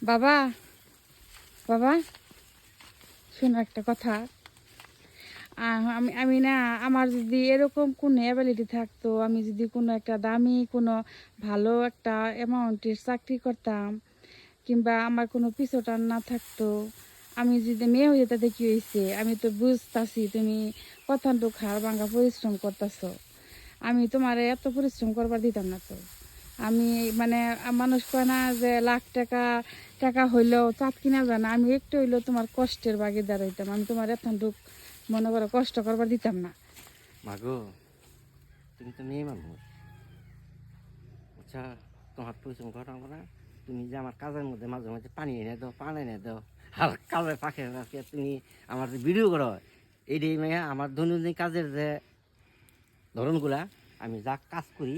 বাবা বাবা শোনো একটা কথা। আমি আমি না, আমার যদি এরকম কোনো অ্যাবিলিটি থাকতো, আমি যদি কোনো একটা দামি কোনো ভালো একটা অ্যামাউন্টের চাকরি করতাম, কিংবা আমার কোনো পিছুটান না থাকতো, আমি যদি মেয়ে হয়ে যেতে কি হয়েছে, আমি তো বুঝতাছি তুমি কথাটুক হাড় ভাঙা পরিশ্রম করতেছো। আমি তোমার এত পরিশ্রম করবার দিতাম না তো। আমি মানে মানুষ কয় না যে লাখ টাকা টাকা হইলেও চাঁদ কিনা যায় না, আমি একটু হইলেও তোমার কষ্টের ভাগিদার হইতাম। আমি তোমার এতটুক মনে করো কষ্ট করবার দিতাম না। মাগো, তুমি তো মেয়ে মানুষ। আচ্ছা, তোমার পরিশ্রম করাবো না। তুমি যে আমার কাজের মধ্যে মাঝে মাঝে পানি এনে দাও, পানি এনে দাও, আর কাজের পাখে পাখে তুমি আমার যে ভিডিও করো, এইটাই মেয়ে আমার দৈনন্দিন কাজের যে ধরনগুলা, আমি যা কাজ করি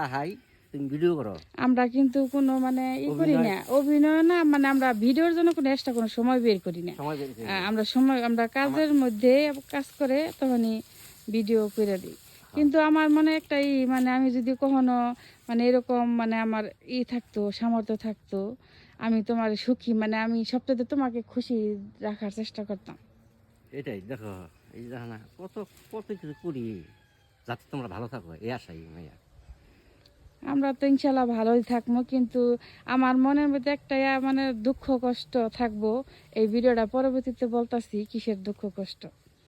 তাহাই তুমি ভিডিও করো। আমরা কিন্তু কোনো মানে করি অভিনয় না, অভিনয় না, মানে আমরা ভিডিওর জন্য কোনো এক্সট্রা কোনো সময় বের করি না। সময় বের করে আমরা সময় আমরা আমার কাজের মধ্যে কাজ করে তখনই ভিডিও করে দিই। কিন্তু আমার মনে একটা মানে আমি যদি কখনো মানে এরকম মানে আমার থাকতো, সামর্থ্য থাকতো, আমি তোমার সুখী মানে আমি সবটাতে তোমাকে খুশি রাখার চেষ্টা করতাম। এটাই দেখো, এই দেখো না কত কত কিছু করি যাতে তোমরা ভালো থাকো, এই আশাই মাইয়া। আমরা তো ইনশাল্লাহ ভালোই থাকবো, কিন্তু আমার মনের মধ্যে একটা মানে দুঃখ কষ্ট থাকবো। এই ভিডিওটা পরবর্তীতে বলতাছি কিসের দুঃখ কষ্ট।